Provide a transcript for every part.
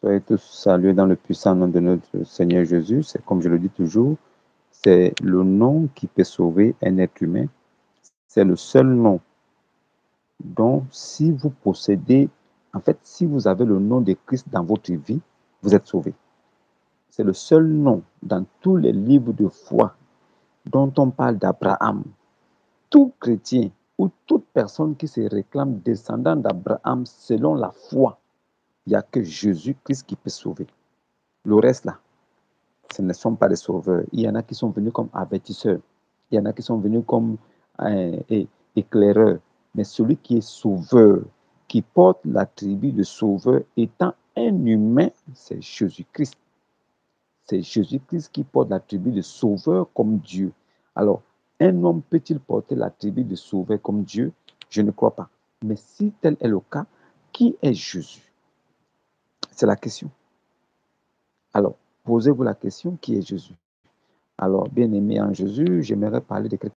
Soyez tous salués dans le puissant nom de notre Seigneur Jésus. C'est comme je le dis toujours, c'est le nom qui peut sauver un être humain. C'est le seul nom dont si vous possédez, en fait, si vous avez le nom de Christ dans votre vie, vous êtes sauvé. C'est le seul nom dans tous les livres de foi dont on parle d'Abraham. Tout chrétien ou toute personne qui se réclame descendant d'Abraham selon la foi, il n'y a que Jésus-Christ qui peut sauver. Le reste là, ce ne sont pas des sauveurs. Il y en a qui sont venus comme avertisseurs. Il y en a qui sont venus comme éclaireurs. Mais celui qui est sauveur, qui porte l'attribut de sauveur, étant un humain, c'est Jésus-Christ. C'est Jésus-Christ qui porte l'attribut de sauveur comme Dieu. Alors, un homme peut-il porter l'attribut de sauveur comme Dieu? Je ne crois pas. Mais si tel est le cas, qui est Jésus? C'est la question. Alors, posez-vous la question, qui est Jésus? Alors, bien-aimé en Jésus, j'aimerais parler de quelque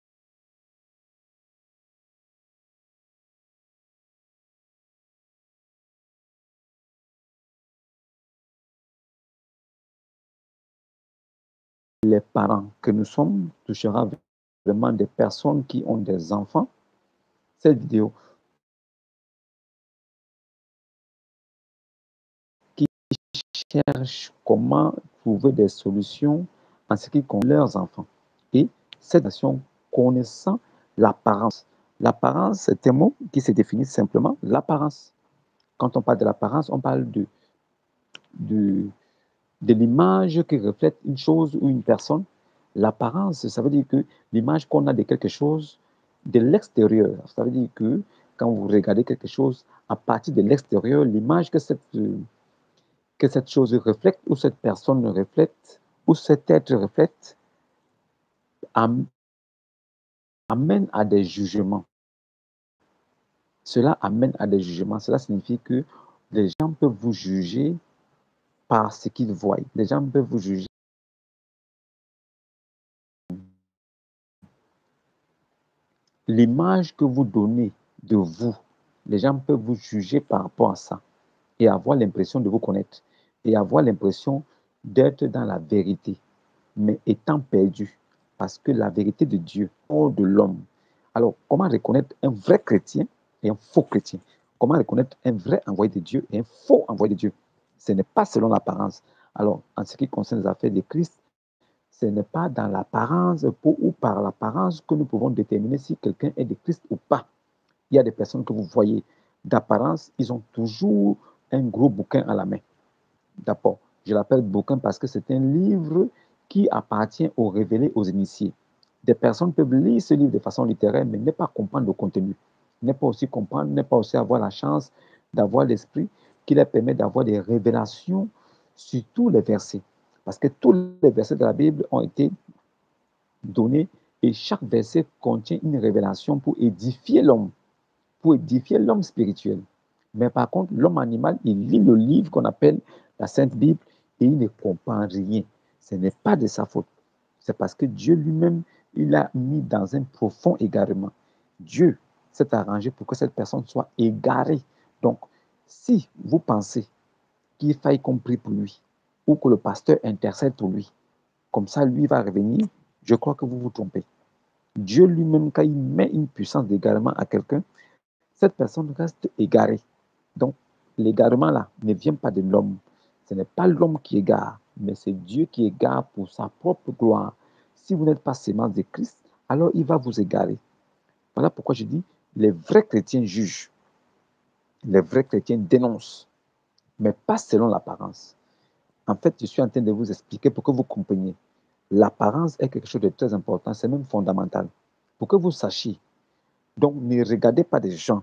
les parents que nous sommes touchera vraiment des personnes qui ont des enfants. Cette vidéo qui cherchent comment trouver des solutions en ce qui concerne leurs enfants. Et cette nation connaissant l'apparence. L'apparence, c'est un mot qui se définit simplement l'apparence. Quand on parle de l'apparence, on parle de l'image qui reflète une chose ou une personne. L'apparence, ça veut dire que l'image qu'on a de quelque chose de l'extérieur. Ça veut dire que quand vous regardez quelque chose à partir de l'extérieur, l'image que cette chose reflète ou cette personne reflète ou cet être reflète amène à des jugements. Cela amène à des jugements. Cela signifie que les gens peuvent vous juger par ce qu'ils voient. Les gens peuvent vous juger. L'image que vous donnez de vous, les gens peuvent vous juger par rapport à ça et avoir l'impression de vous connaître et avoir l'impression d'être dans la vérité, mais étant perdu parce que la vérité de Dieu, hors de l'homme. Alors, comment reconnaître un vrai chrétien et un faux chrétien? Comment reconnaître un vrai envoyé de Dieu et un faux envoyé de Dieu? Ce n'est pas selon l'apparence. Alors, en ce qui concerne les affaires de Christ, ce n'est pas dans l'apparence ou par l'apparence que nous pouvons déterminer si quelqu'un est de Christ ou pas. Il y a des personnes que vous voyez d'apparence, ils ont toujours un gros bouquin à la main. D'abord, je l'appelle bouquin parce que c'est un livre qui appartient aux révélés, aux initiés. Des personnes peuvent lire ce livre de façon littéraire, mais ne pas comprendre le contenu, ne pas aussi comprendre, ne pas aussi avoir la chance d'avoir l'esprit qui leur permet d'avoir des révélations sur tous les versets. Parce que tous les versets de la Bible ont été donnés et chaque verset contient une révélation pour édifier l'homme spirituel. Mais par contre, l'homme animal, il lit le livre qu'on appelle la Sainte Bible et il ne comprend rien. Ce n'est pas de sa faute. C'est parce que Dieu lui-même, il l'a mis dans un profond égarement. Dieu s'est arrangé pour que cette personne soit égarée. Donc, si vous pensez qu'il faille qu'on prie pour lui ou que le pasteur intercède pour lui, comme ça, lui va revenir, je crois que vous vous trompez. Dieu lui-même, quand il met une puissance d'égarement à quelqu'un, cette personne reste égarée. Donc, l'égarement là ne vient pas de l'homme. Ce n'est pas l'homme qui égare, mais c'est Dieu qui égare pour sa propre gloire. Si vous n'êtes pas sémence de Christ, alors il va vous égarer. Voilà pourquoi je dis, les vrais chrétiens jugent, les vrais chrétiens dénoncent, mais pas selon l'apparence. En fait, je suis en train de vous expliquer pour que vous compreniez. L'apparence est quelque chose de très important, c'est même fondamental. Pour que vous sachiez. Donc, ne regardez pas des gens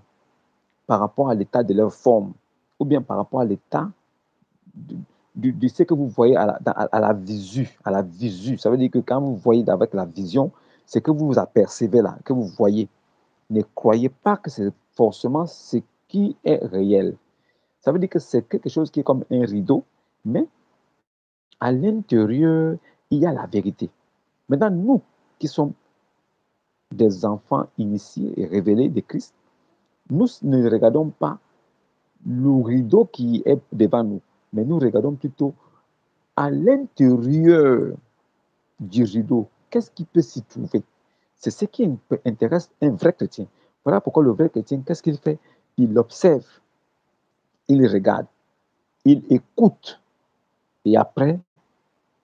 par rapport à l'état de leur forme ou bien par rapport à l'état de ce que vous voyez à la visu. À la visu. Ça veut dire que quand vous voyez avec la vision, c'est que vous vous apercevez là, que vous voyez. Ne croyez pas que c'est forcément ce qui est réel. Ça veut dire que c'est quelque chose qui est comme un rideau, mais à l'intérieur, il y a la vérité. Maintenant, nous qui sommes des enfants initiés et révélés de Christ, nous ne regardons pas le rideau qui est devant nous. Mais nous regardons plutôt à l'intérieur du rideau. Qu'est-ce qui peut s'y trouver? C'est ce qui intéresse un vrai chrétien. Voilà pourquoi le vrai chrétien, qu'est-ce qu'il fait? Il observe, il regarde, il écoute et après,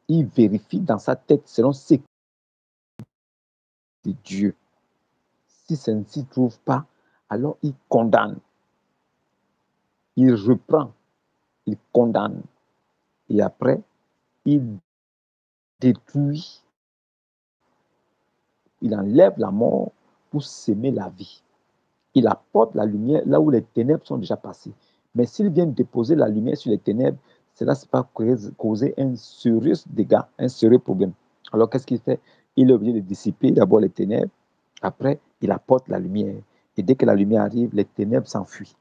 il vérifie dans sa tête selon ce que Dieu. Si ça ne s'y trouve pas, alors il condamne, il reprend, il condamne et après, il détruit, il enlève la mort pour s'aimer la vie. Il apporte la lumière là où les ténèbres sont déjà passées. Mais s'il vient déposer la lumière sur les ténèbres, cela va causer un sérieux dégât, un sérieux problème. Alors qu'est-ce qu'il fait? Il est obligé de dissiper d'abord les ténèbres, après il apporte la lumière. Et dès que la lumière arrive, les ténèbres s'enfuient.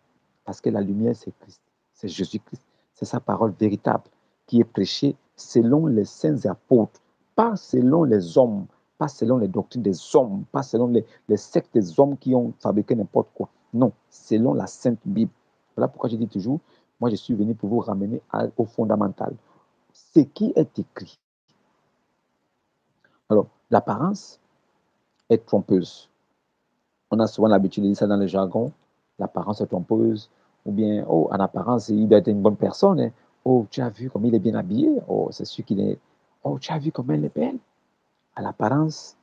Parce que la lumière, c'est Christ, c'est Jésus-Christ, c'est sa parole véritable qui est prêchée selon les saints apôtres, pas selon les hommes, pas selon les doctrines des hommes, pas selon les sectes des hommes qui ont fabriqué n'importe quoi. Non, selon la Sainte Bible. Voilà pourquoi je dis toujours, moi je suis venu pour vous ramener au fondamental. Ce qui est écrit. Alors, l'apparence est trompeuse. On a souvent l'habitude de dire ça dans le jargon. L'apparence est trompeuse. Ou bien, oh, en apparence, il doit être une bonne personne. Hein. Oh, tu as vu comme il est bien habillé. Oh, c'est sûr qu'il est. Oh, tu as vu comme elle est belle. À l'apparence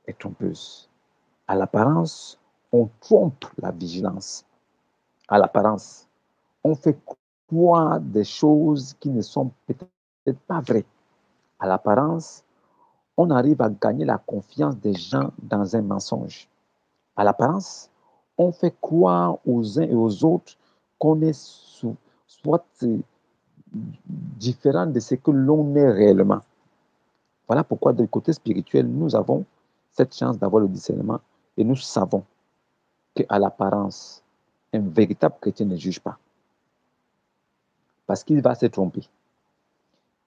est trompeuse. À l'apparence, on trompe la vigilance. À l'apparence, on fait croire des choses qui ne sont peut-être pas vraies. À l'apparence, on arrive à gagner la confiance des gens dans un mensonge. À l'apparence, on fait croire aux uns et aux autres qu'on est soit différent de ce que l'on est réellement. Voilà pourquoi, du côté spirituel, nous avons cette chance d'avoir le discernement et nous savons qu'à l'apparence, un véritable chrétien ne juge pas parce qu'il va se tromper.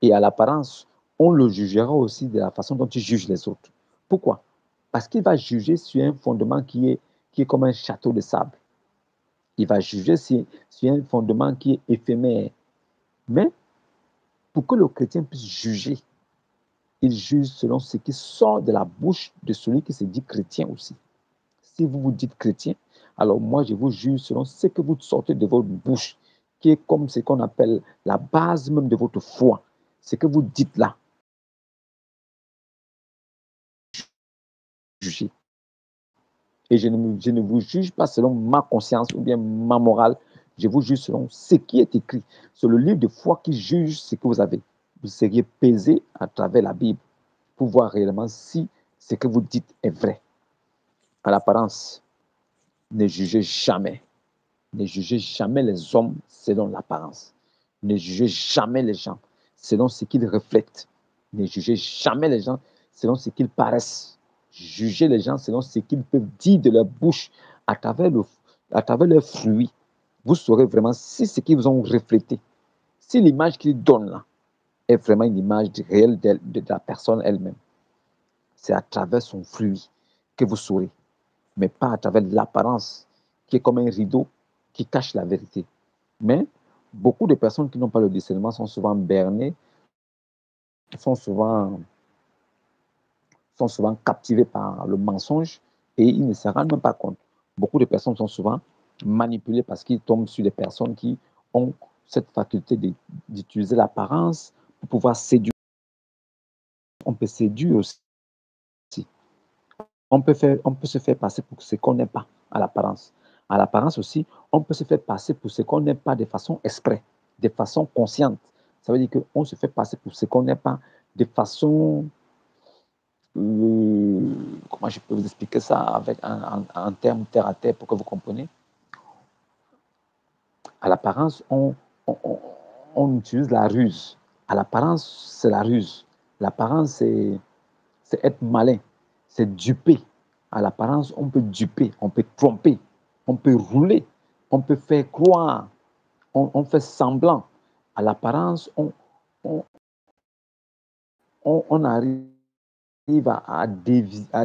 Et à l'apparence, on le jugera aussi de la façon dont il juge les autres. Pourquoi? Parce qu'il va juger sur un fondement qui est comme un château de sable. Il va juger sur un fondement qui est éphémère. Mais pour que le chrétien puisse juger, il juge selon ce qui sort de la bouche de celui qui se dit chrétien aussi. Si vous vous dites chrétien, alors moi je vous juge selon ce que vous sortez de votre bouche, qui est comme ce qu'on appelle la base même de votre foi. Ce que vous dites là, jugez. Et je ne vous juge pas selon ma conscience ou bien ma morale, je vous juge selon ce qui est écrit. C'est le livre de foi qui juge ce que vous avez. Vous seriez pesé à travers la Bible pour voir réellement si ce que vous dites est vrai. À l'apparence, ne jugez jamais. Ne jugez jamais les hommes selon l'apparence. Ne jugez jamais les gens selon ce qu'ils reflètent. Ne jugez jamais les gens selon ce qu'ils paraissent. Jugez les gens selon ce qu'ils peuvent dire de leur bouche à travers leurs fruits. Vous saurez vraiment si ce qu'ils vous ont reflété, si l'image qu'ils donnent là est vraiment une image réelle de la personne elle-même. C'est à travers son fruit que vous saurez, mais pas à travers l'apparence qui est comme un rideau qui cache la vérité. Mais beaucoup de personnes qui n'ont pas le discernement sont souvent bernées, sont souvent, sont souvent captivées par le mensonge et ils ne se rendent même pas compte. Beaucoup de personnes sont souvent manipulées parce qu'ils tombent sur des personnes qui ont cette faculté d'utiliser l'apparence pour pouvoir séduire. On peut séduire aussi. On peut se faire passer pour ce qu'on n'est pas à l'apparence. À l'apparence aussi, on peut se faire passer pour ce qu'on n'est pas de façon exprès, de façon consciente. Ça veut dire qu'on se fait passer pour ce qu'on n'est pas de façon... comment je peux vous expliquer ça avec un terme terre à terre pour que vous compreniez? À l'apparence, on utilise la ruse. À l'apparence, c'est la ruse. L'apparence, c'est être malin, c'est duper. À l'apparence, on peut duper, on peut tromper, on peut rouler, on peut faire croire, on fait semblant. À l'apparence, on, on arrive à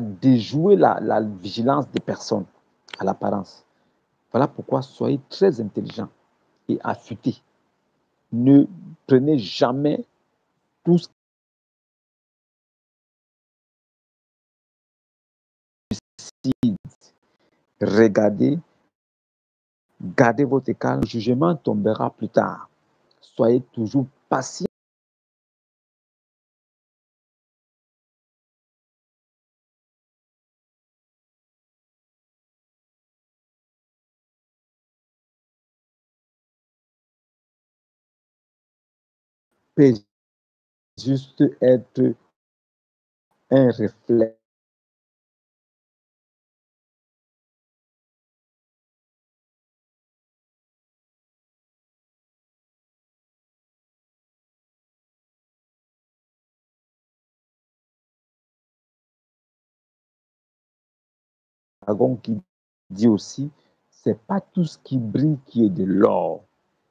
déjouer la vigilance des personnes à l'apparence. Voilà pourquoi soyez très intelligents et affûtés Ne prenez jamais tout ce qui regardez, gardez votre calme. Le jugement tombera plus tard. Soyez toujours patient. Peut juste être un reflet dragon qui dit aussi, c'est pas tout ce qui brille qui est de l'or.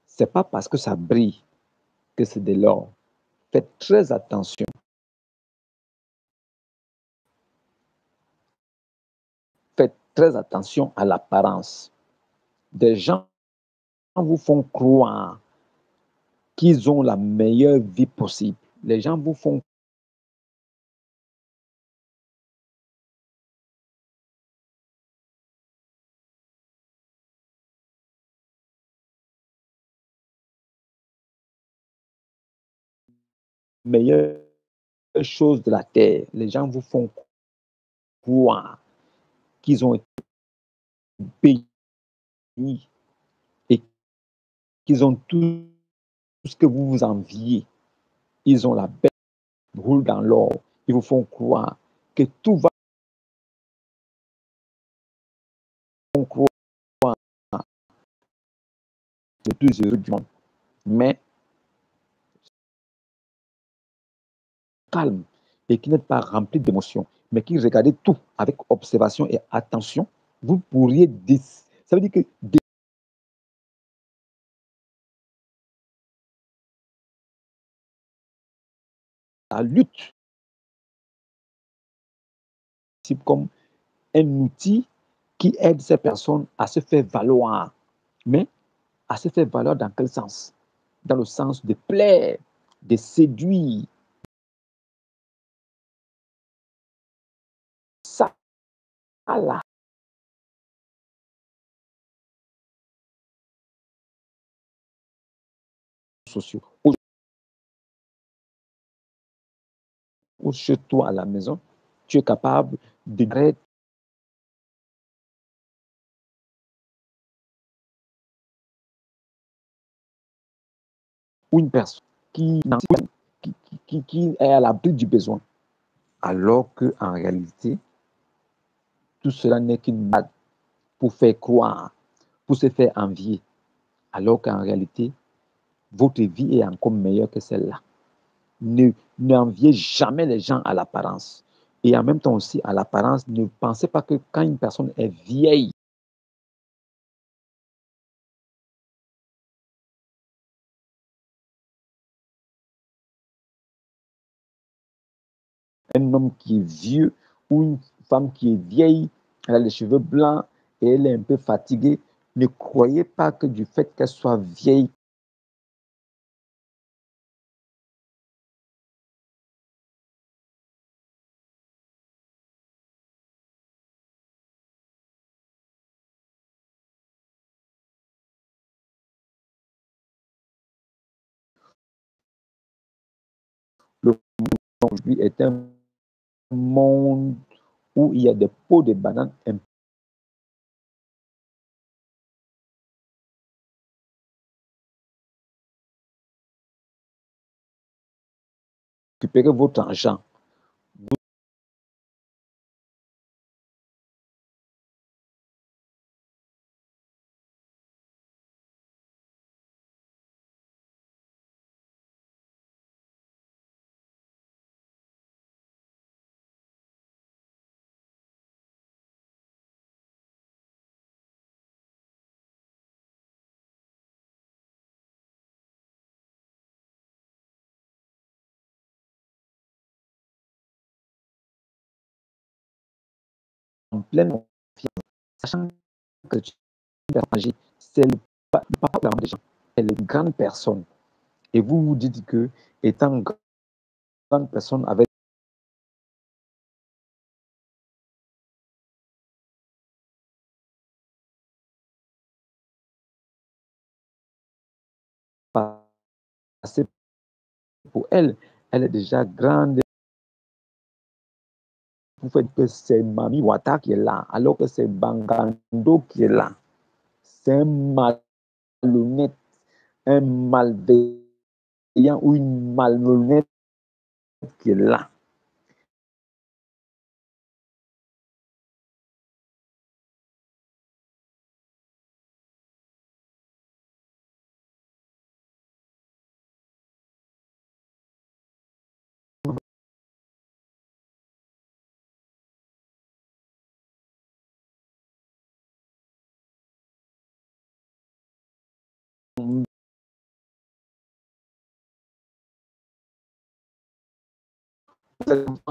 C'est pas parce que ça brille que c'est de l'or. Faites très attention. Faites très attention à l'apparence. Des gens vous font croire qu'ils ont la meilleure vie possible. Les gens vous font meilleure chose de la terre. Les gens vous font croire qu'ils ont été payés et qu'ils ont tout ce que vous vous enviez. Ils ont la bête roule dans l'or. Ils vous font croire que tout va croire le plus heureux du monde. Mais calme et qui n'êtes pas rempli d'émotions, mais qui regardez tout avec observation et attention, vous pourriez ça veut dire que la lutte c'est comme un outil qui aide ces personnes à se faire valoir. Mais à se faire valoir dans quel sens? Dans le sens de plaire, de séduire. Ça, là, sociaux. Ou chez toi à la maison, tu es capable de ou une personne qui, qui est à l'abri du besoin. Alors qu'en réalité, tout cela n'est qu'une blague pour faire croire, pour se faire envier. Alors qu'en réalité, votre vie est encore meilleure que celle-là. Ne n'enviez jamais les gens à l'apparence. Et en même temps aussi, à l'apparence, ne pensez pas que quand une personne est vieille, un homme qui est vieux ou une femme qui est vieille, elle a les cheveux blancs et elle est un peu fatiguée, ne croyez pas que du fait qu'elle soit vieille, le monde aujourd'hui est un monde où il y a des pots de bananes. Récupérez votre argent. En pleine confiance, sachant que tu es âgé, c'est le papa des gens, c'est les grandes personnes Et vous vous dites que, étant grande personne avec passé pour elle, elle est déjà grande. Vous faites que c'est Mami Wata qui est là, alors que c'est Bangando qui est là. C'est un malhonnête, un malveillant ou une malhonnête qui est là.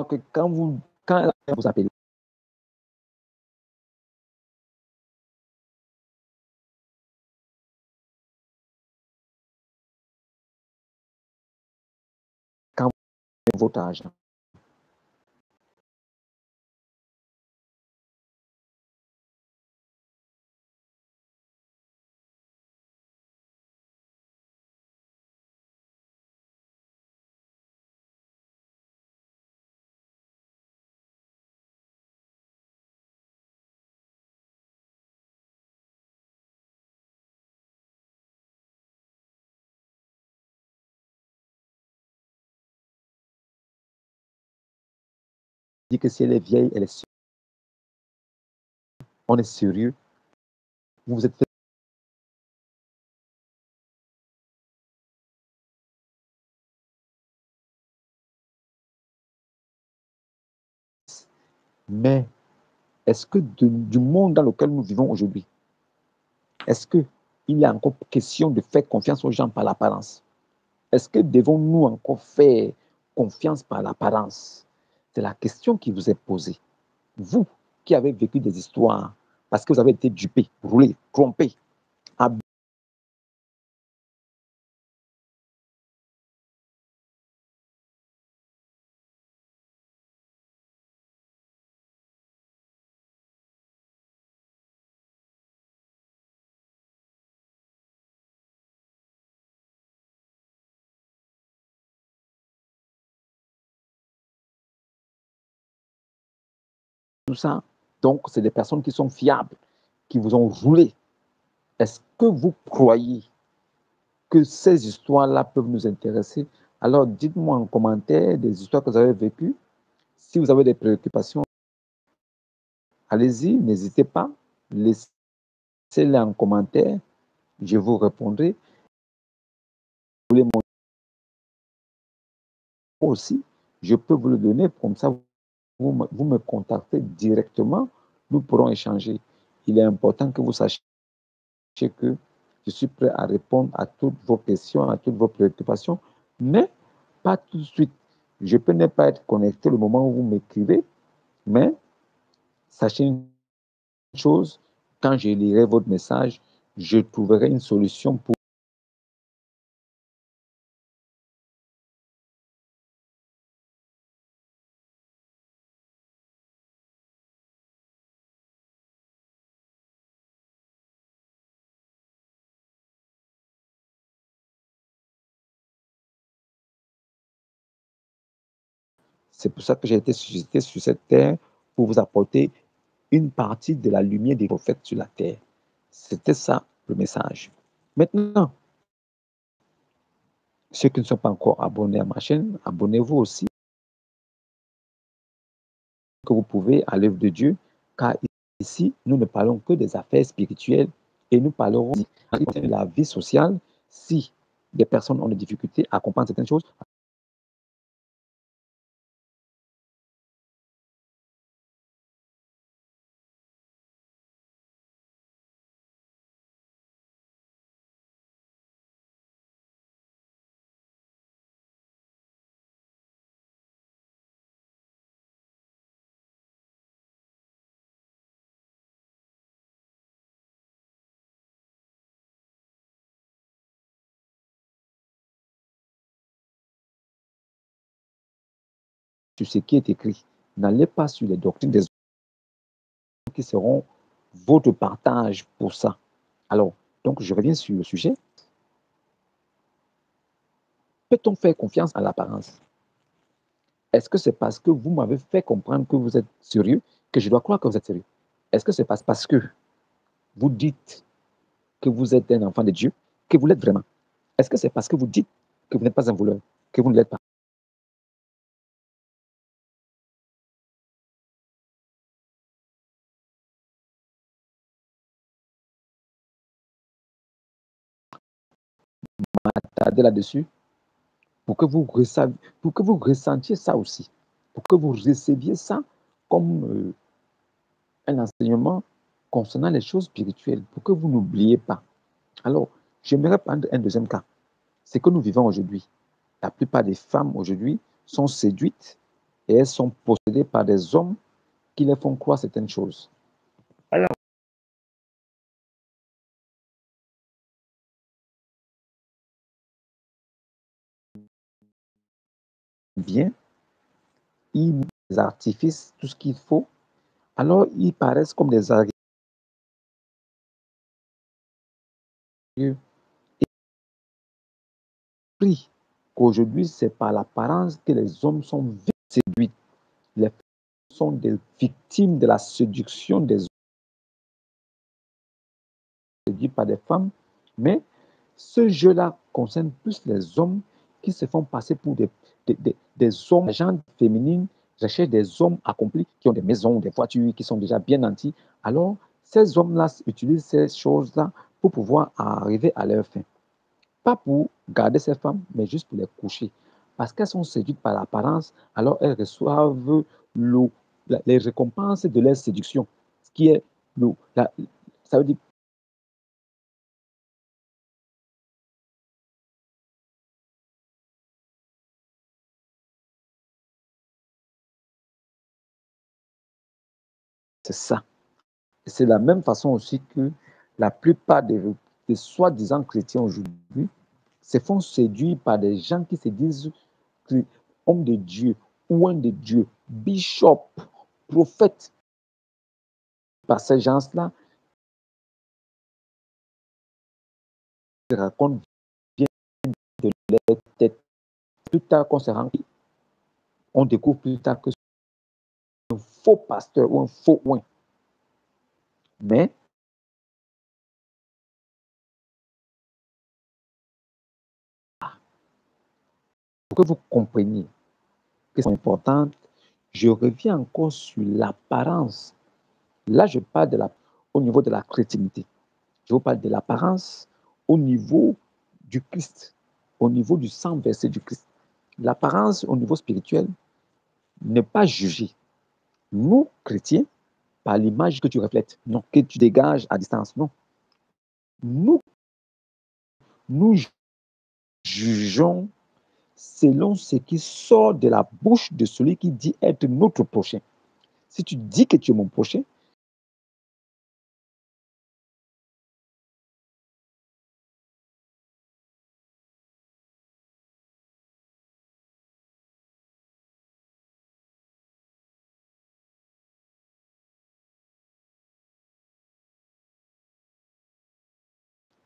Que quand elle vous appelle, quand votre argent, dit que si elle est vieille, elle est, on est sérieux. Vous vous êtes fait, mais est-ce que du monde dans lequel nous vivons aujourd'hui, est-ce qu'il est encore question de faire confiance aux gens par l'apparence? Est-ce que devons-nous encore faire confiance par l'apparence? C'est la question qui vous est posée. Vous qui avez vécu des histoires parce que vous avez été dupé, roulé, trompé, tout ça. Donc, c'est des personnes qui sont fiables, qui vous ont roulé. Est-ce que vous croyez que ces histoires-là peuvent nous intéresser? Alors, dites-moi en commentaire des histoires que vous avez vécues. Si vous avez des préoccupations, allez-y, n'hésitez pas. Laissez-les en commentaire. Je vous répondrai. Vous voulez mon numéro aussi, je peux vous le donner. Comme ça, vous me contactez directement. Nous pourrons échanger. Il est important que vous sachiez que je suis prêt à répondre à toutes vos questions, à toutes vos préoccupations, mais pas tout de suite. Je peux ne pas être connecté le moment où vous m'écrivez, mais sachez une chose, quand je lirai votre message, je trouverai une solution pour C'est pour ça que j'ai été suscité sur cette terre pour vous apporter une partie de la lumière des prophètes sur la terre. C'était ça le message. Maintenant, ceux qui ne sont pas encore abonnés à ma chaîne, abonnez-vous aussi, que vous pouvez à l'œuvre de Dieu, car ici, nous ne parlons que des affaires spirituelles et nous parlerons de la vie sociale. Si des personnes ont des difficultés à comprendre certaines choses, sur ce qui est écrit. N'allez pas sur les doctrines des hommes qui seront votre partage pour ça. Alors, donc, je reviens sur le sujet. Peut-on faire confiance à l'apparence? Est-ce que c'est parce que vous m'avez fait comprendre que vous êtes sérieux que je dois croire que vous êtes sérieux? Est-ce que c'est parce que vous dites que vous êtes un enfant de Dieu que vous l'êtes vraiment? Est-ce que c'est parce que vous dites que vous n'êtes pas un voleur que vous ne l'êtes pas? Attardez là-dessus pour que pour que vous ressentiez ça aussi, pour que vous receviez ça comme un enseignement concernant les choses spirituelles, pour que vous n'oubliez pas. Alors, j'aimerais prendre un deuxième cas. C'est que nous vivons aujourd'hui. La plupart des femmes aujourd'hui sont séduites et elles sont possédées par des hommes qui les font croire certaines choses. Alors, bien, ils mettent des artifices, tout ce qu'il faut. Alors, ils paraissent comme des arguments. Et pris qu'aujourd'hui, c'est par l'apparence que les hommes sont séduits. Les femmes sont des victimes de la séduction des hommes, séduits par des femmes, mais ce jeu-là concerne plus les hommes qui se font passer pour des hommes, des gens féminines, recherchent des hommes accomplis qui ont des maisons, des voitures, qui sont déjà bien nantis. Alors, ces hommes-là utilisent ces choses-là pour pouvoir arriver à leur fin. Pas pour garder ces femmes, mais juste pour les coucher. Parce qu'elles sont séduites par l'apparence, alors elles reçoivent les récompenses de leur séduction. Ce qui est ça veut dire c'est ça. C'est la même façon aussi que la plupart des soi-disant chrétiens aujourd'hui se font séduire par des gens qui se disent hommes de Dieu, ou un de Dieu, bishop, prophète. Par ces gens-là, ils racontent bien de leur tête. Plus tard qu'on se rend, on découvre plus tard que c'est un faux pasteur ou un faux oin. Mais pour que vous compreniez que c'est important, je reviens encore sur l'apparence. Là, je parle au niveau de la chrétienté. Je vous parle de l'apparence au niveau du Christ, au niveau du sang versé du Christ. L'apparence au niveau spirituel n'est pas jugée. Nous, chrétiens, par l'image que tu reflètes, non, que tu dégages à distance, non. Nous, nous jugeons selon ce qui sort de la bouche de celui qui dit être notre prochain. Si tu dis que tu es mon prochain,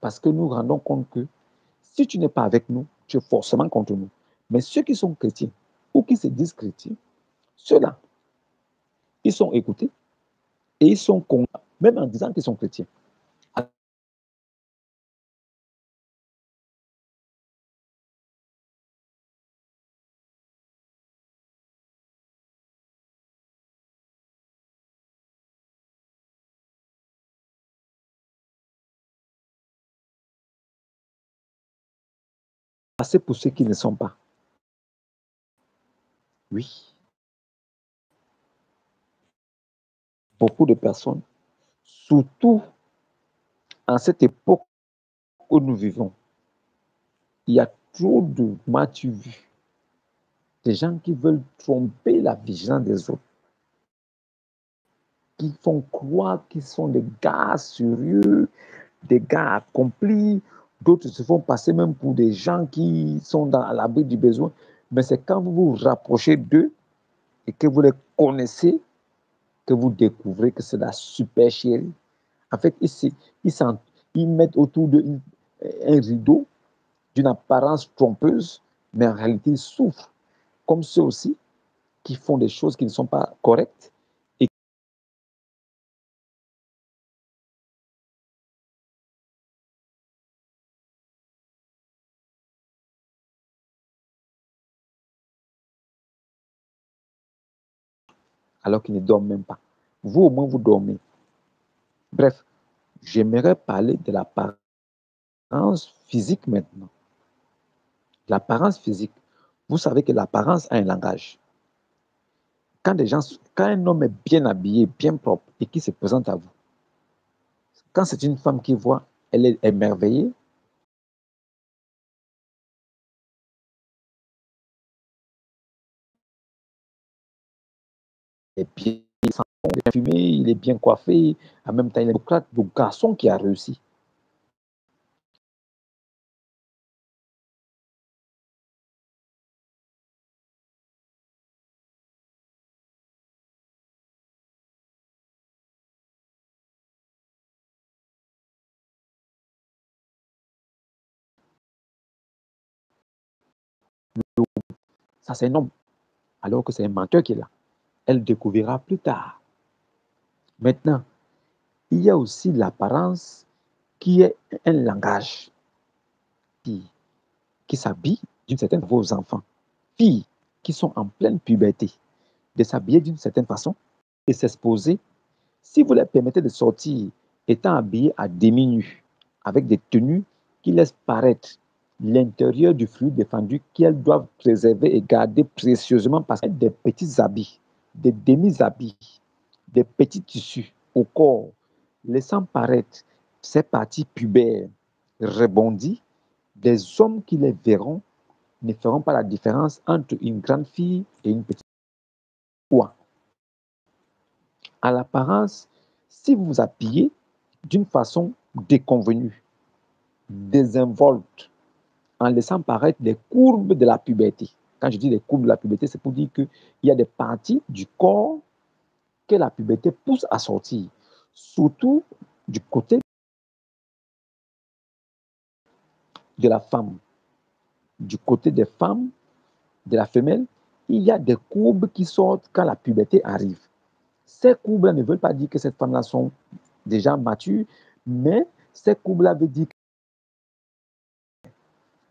parce que nous rendons compte que si tu n'es pas avec nous, tu es forcément contre nous. Mais ceux qui sont chrétiens ou qui se disent chrétiens, ceux-là, ils sont écoutés et ils sont contents, même en disant qu'ils sont chrétiens. Passer pour ceux qui ne sont pas. Oui, beaucoup de personnes, surtout en cette époque où nous vivons, il y a trop de m'as-tu vu, des gens qui veulent tromper la vigilance des autres, qui font croire qu'ils sont des gars sérieux, des gars accomplis. D'autres se font passer même pour des gens qui sont à l'abri du besoin. Mais c'est quand vous vous rapprochez d'eux et que vous les connaissez, que vous découvrez que c'est la super chérie. En fait, ils mettent autour de un rideau d'une apparence trompeuse, mais en réalité, ils souffrent, comme ceux aussi qui font des choses qui ne sont pas correctes. Et alors qu'ils ne dorment même pas. Vous, au moins, vous dormez. Bref, j'aimerais parler de l'apparence physique maintenant. L'apparence physique. Vous savez que l'apparence a un langage. Quand un homme est bien habillé, bien propre et qui se présente à vous, quand c'est une femme qui voit, elle est émerveillée. Et puis, il sent bon, il est fumé, il est bien coiffé, en même temps, il est le garçon qui a réussi. Ça, c'est un homme, alors que c'est un menteur qui est là. Elle découvrira plus tard. Maintenant, il y a aussi l'apparence qui est un langage qui, qui s'habille d'une certaine façon vos enfants. Filles qui sont en pleine puberté, de s'habiller d'une certaine façon et s'exposer. Si vous leur permettez de sortir étant habillées à demi-nu, avec des tenues qui laissent paraître l'intérieur du fluide défendu qu'elles doivent préserver et garder précieusement parce qu'elles ont des petits habits, des demi-habits, des petits tissus au corps, laissant paraître ces parties pubères rebondies, des hommes qui les verront ne feront pas la différence entre une grande fille et une petite fille. À l'apparence, si vous vous habillez d'une façon déconvenue, désinvolte, en laissant paraître les courbes de la puberté. Quand je dis les courbes de la puberté, c'est pour dire qu'il y a des parties du corps que la puberté pousse à sortir, surtout du côté de la femme. Du côté des femmes, de la femelle, il y a des courbes qui sortent quand la puberté arrive. Ces courbes-là ne veulent pas dire que ces femmes-là sont déjà matures, mais ces courbes-là veulent dire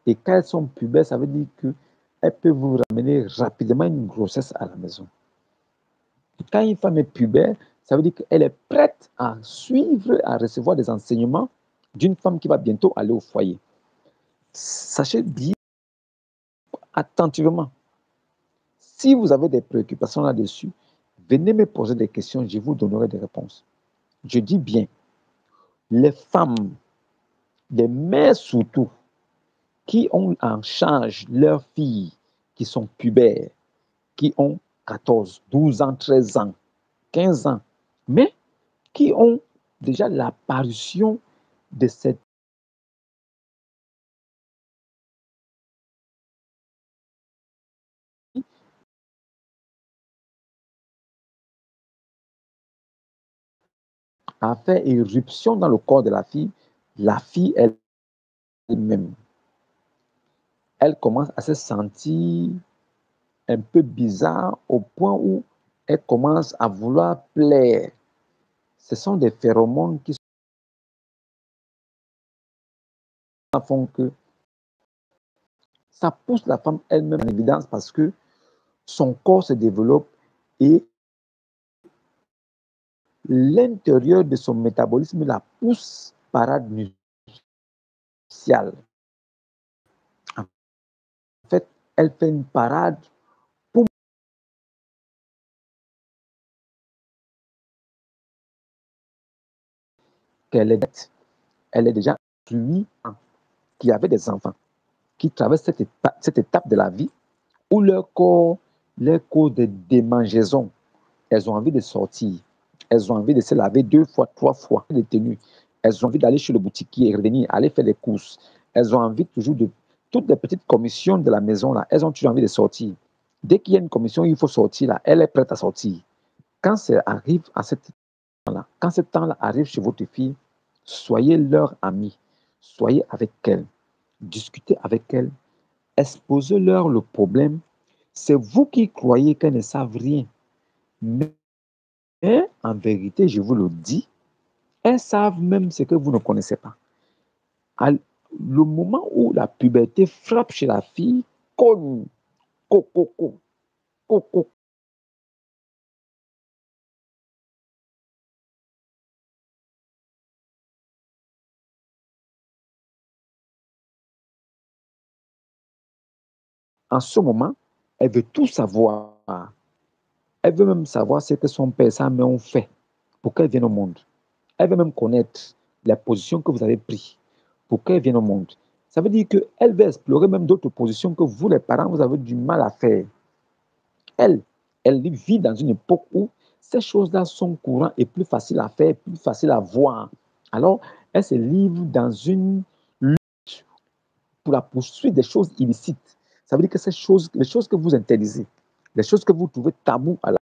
et quand elles sont pubères, ça veut dire qu'elles peuvent vous ramener rapidement une grossesse à la maison. Et quand une femme est pubère, ça veut dire qu'elle est prête à suivre, à recevoir des enseignements d'une femme qui va bientôt aller au foyer. Sachez bien attentivement. Si vous avez des préoccupations là-dessus, venez me poser des questions, je vous donnerai des réponses. Je dis bien, les femmes, les mères surtout, qui ont en charge leurs filles qui sont pubères, qui ont 14, 12 ans, 13 ans, 15 ans, mais qui ont déjà l'apparition de cette a fait éruption dans le corps de la fille elle-même, elle commence à se sentir un peu bizarre au point où elle commence à vouloir plaire. Ce sont des phéromones qui font que ça pousse la femme elle-même en évidence parce que son corps se développe et l'intérieur de son métabolisme la pousse parade nuptiale. En fait, elle fait une parade pour elle est déjà lui qui avait des enfants, qui traversent cette étape de la vie où leur corps de démangeaison, elles ont envie de sortir, elles ont envie de se laver 2 fois, 3 fois les tenues, elles ont envie d'aller chez le boutiquier et revenir, aller faire des courses, elles ont envie toujours de toutes les petites commissions de la maison là, elles ont toujours envie de sortir. Dès qu'il y a une commission, il faut sortir là, elle est prête à sortir. Quand ça arrive à cette temps-là, quand ce temps-là arrive chez votre fille, soyez leur ami, soyez avec elle, discutez avec elle, exposez-leur le problème. C'est vous qui croyez qu'elles ne savent rien. Mais en vérité, je vous le dis, elles savent même ce que vous ne connaissez pas. Le moment où la puberté frappe chez la fille, coco, coco, coco, en ce moment, elle veut tout savoir. Elle veut même savoir ce que son père et sa mère ont fait pour qu'elle vienne au monde. Elle veut même connaître la position que vous avez prise pour qu'elle vienne au monde. Ça veut dire qu'elle veut explorer même d'autres positions que vous, les parents, vous avez du mal à faire. Elle, elle vit dans une époque où ces choses-là sont courantes et plus faciles à faire, plus faciles à voir. Alors, elle se livre dans une lutte pour la poursuite des choses illicites. Ça veut dire que ces choses, les choses que vous interdisez, les choses que vous trouvez tabou à la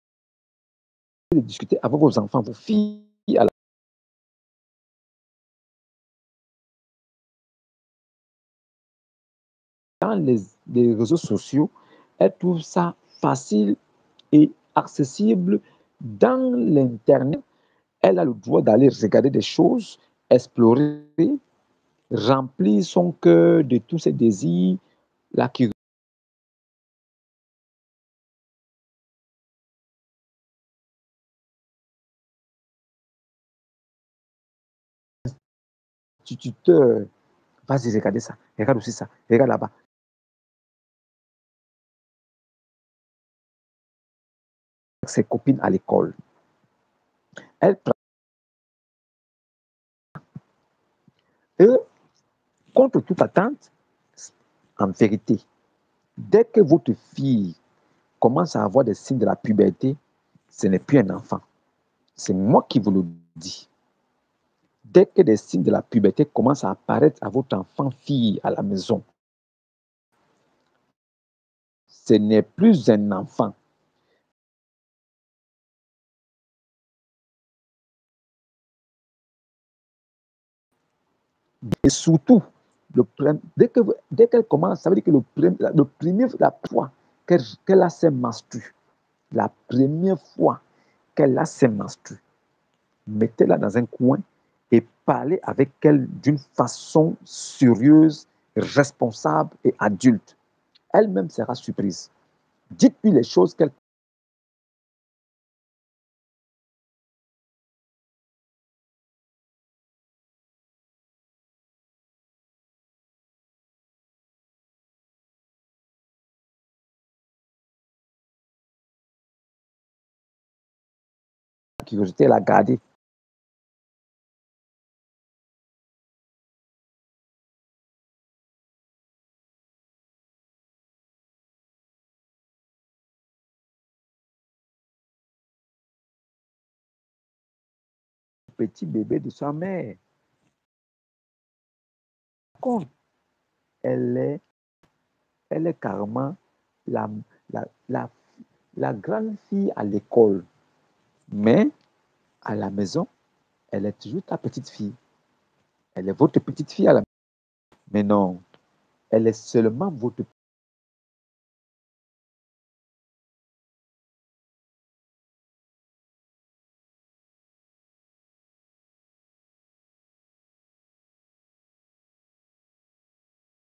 de discuter avec vos enfants, vos filles, à la, dans les réseaux sociaux, elles trouvent ça facile et accessible dans l'Internet. Elle a le droit d'aller regarder des choses, explorer, remplir son cœur de tous ses désirs, la tuteur. Vas-y, regardez ça, regarde aussi ça, regarde là-bas. Ses copines à l'école. Elle et contre toute attente, en vérité, dès que votre fille commence à avoir des signes de la puberté, ce n'est plus un enfant. C'est moi qui vous le dis. Dès que des signes de la puberté commencent à apparaître à votre enfant fille à la maison, ce n'est plus un enfant. Et surtout, dès qu'elle commence, ça veut dire que la fois qu'elle a ses menstrues, la première fois qu'elle a ses menstrues, mettez-la dans un coin et parlez avec elle d'une façon sérieuse, responsable et adulte. Elle-même sera surprise. Dites-lui les choses qu'elle a curiosité, elle a gardé. Petit bébé de sa mère. Comme elle est, elle est carrément la, la, la, la grande fille à l'école. Mais à la maison, elle est toujours ta petite fille. Elle est votre petite fille à la maison. Mais non, elle est seulement votre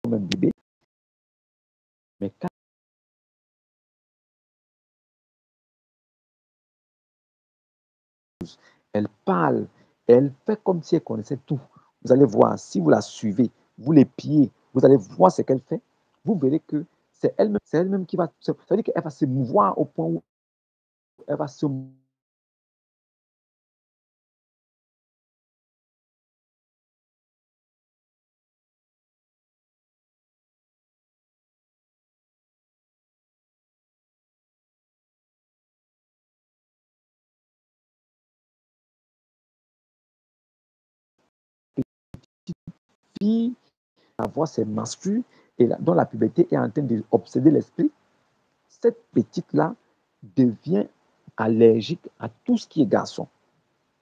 même bébé. Mais quand elle parle, elle fait comme si elle connaissait tout. Vous allez voir, si vous la suivez, vous l'épiez, vous allez voir ce qu'elle fait. Vous verrez que c'est elle-même qui va. Ça veut dire qu'elle va se mouvoir au point où elle va se mouvoir, avoir ses menstrues et dont la puberté est en train d'obséder l'esprit. cette petite-là devient allergique à tout ce qui est garçon.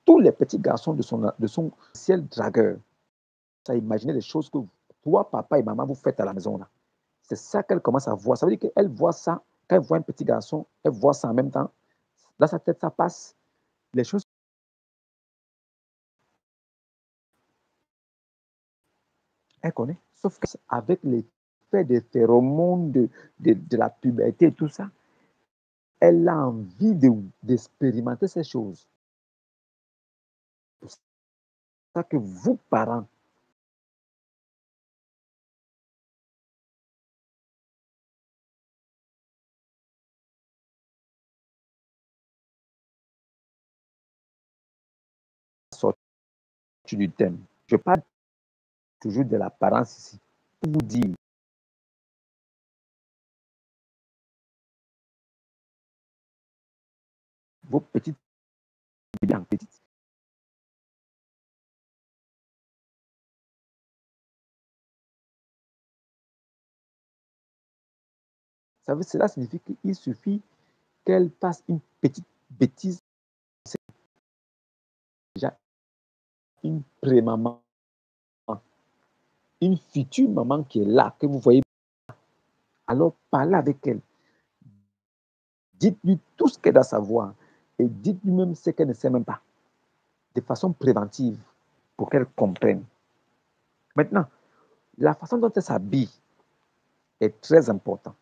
Tous les petits garçons de son ciel dragueur, ça imaginez les choses que toi, papa et maman, vous faites à la maison là. C'est ça qu'elle commence à voir. Ça veut dire qu'elle voit ça, quand elle voit un petit garçon, elle voit ça en même temps. Dans sa tête, ça passe. Les choses, elle connaît. Sauf qu'avec l'effet des phéromones, de la puberté et tout ça, elle a envie d'expérimenter ces choses. C'est pour ça que vous, parents, sortez du thème. Je parle toujours de l'apparence ici. Pour vous dire, vos petites bébés en petites, cela signifie qu'il suffit qu'elle passe une petite bêtise, c'est déjà une pré-maman, une future maman qui est là, que vous voyez. Alors parlez avec elle. Dites-lui tout ce qu'elle doit savoir et dites-lui même ce qu'elle ne sait même pas, de façon préventive, pour qu'elle comprenne. Maintenant, la façon dont elle s'habille est très importante,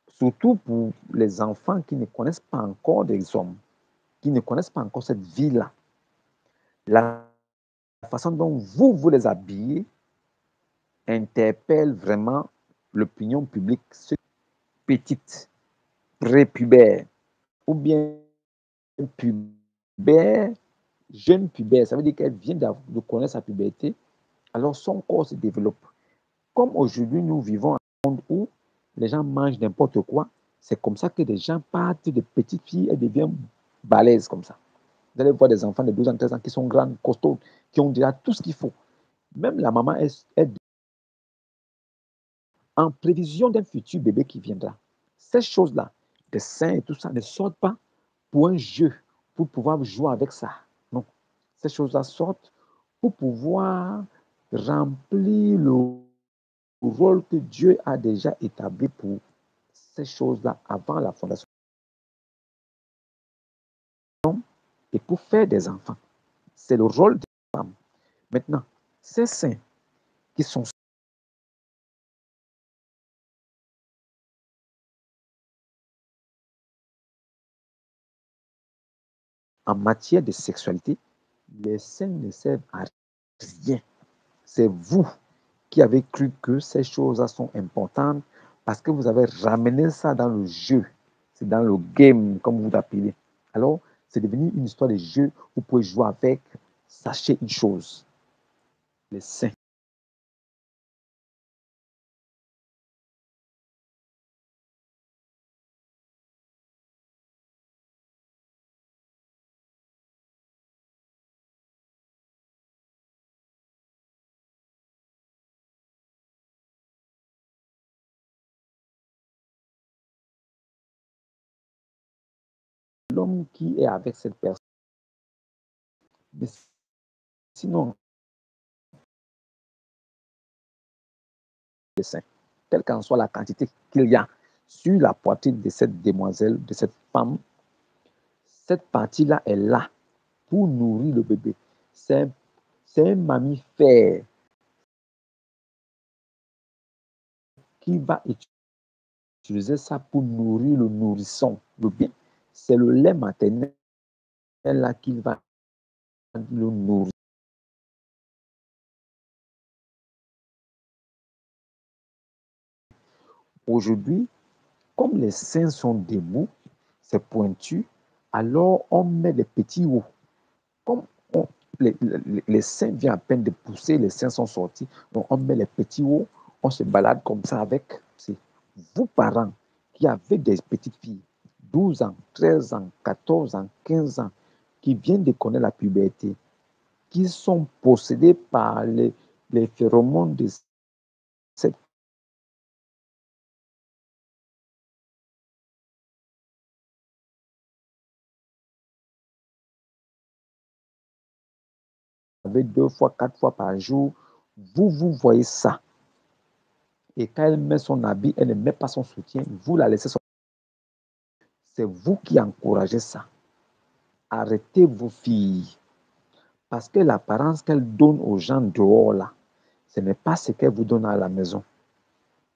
surtout pour les enfants qui ne connaissent pas encore des hommes, qui ne connaissent pas encore cette vie-là. La façon dont vous les habillez interpelle vraiment l'opinion publique, ceux petites, prépubères, ou bien pubère, jeune pubère, ça veut dire qu'elle vient de connaître sa puberté, alors son corps se développe. Comme aujourd'hui, nous vivons dans un monde où les gens mangent n'importe quoi, c'est comme ça que des gens partent de petites filles et deviennent balèzes comme ça. Vous allez voir des enfants de 12 ans, 13 ans qui sont grands, costauds, qui ont déjà tout ce qu'il faut. Même la maman est en prévision d'un futur bébé qui viendra. Ces choses-là, des seins et tout ça, ne sortent pas pour un jeu, pour pouvoir jouer avec ça. Non. Ces choses-là sortent pour pouvoir remplir le rôle que Dieu a déjà établi pour ces choses-là avant la fondation et pour faire des enfants. C'est le rôle des femmes. Maintenant, ces seins qui sont en matière de sexualité, les seins ne servent à rien. C'est vous qui avez cru que ces choses-là sont importantes parce que vous avez ramené ça dans le jeu. C'est dans le game, comme vous l'appelez. Alors, c'est devenu une histoire de jeu. Vous pouvez jouer avec. Sachez une chose. Les seins. L'homme qui est avec cette personne. Mais sinon, les seins, quelle qu'en soit la quantité qu'il y a sur la poitrine de cette demoiselle, de cette femme, cette partie-là est là pour nourrir le bébé. C'est un mammifère qui va utiliser ça pour nourrir le nourrisson, le bien. C'est le lait maternel là qu'il va le nourrir. Aujourd'hui, comme les seins sont debout, c'est pointu, alors on met des petits hauts. Comme on- les seins viennent à peine de pousser, les seins sont sortis, donc on met les petits hauts, on se balade comme ça avec. C'est vous, parents, qui avez des petites filles, 12 ans, 13 ans, 14 ans, 15 ans, qui viennent de connaître la puberté, qui sont possédés par les phéromones de cette 2 fois, 4 fois par jour, vous voyez ça. Et quand elle met son habit, elle ne met pas son soutien, vous la laissez sortir. C'est vous qui encouragez ça. Arrêtez vos filles. Parce que l'apparence qu'elle donne aux gens dehors, là, ce n'est pas ce qu'elle vous donne à la maison.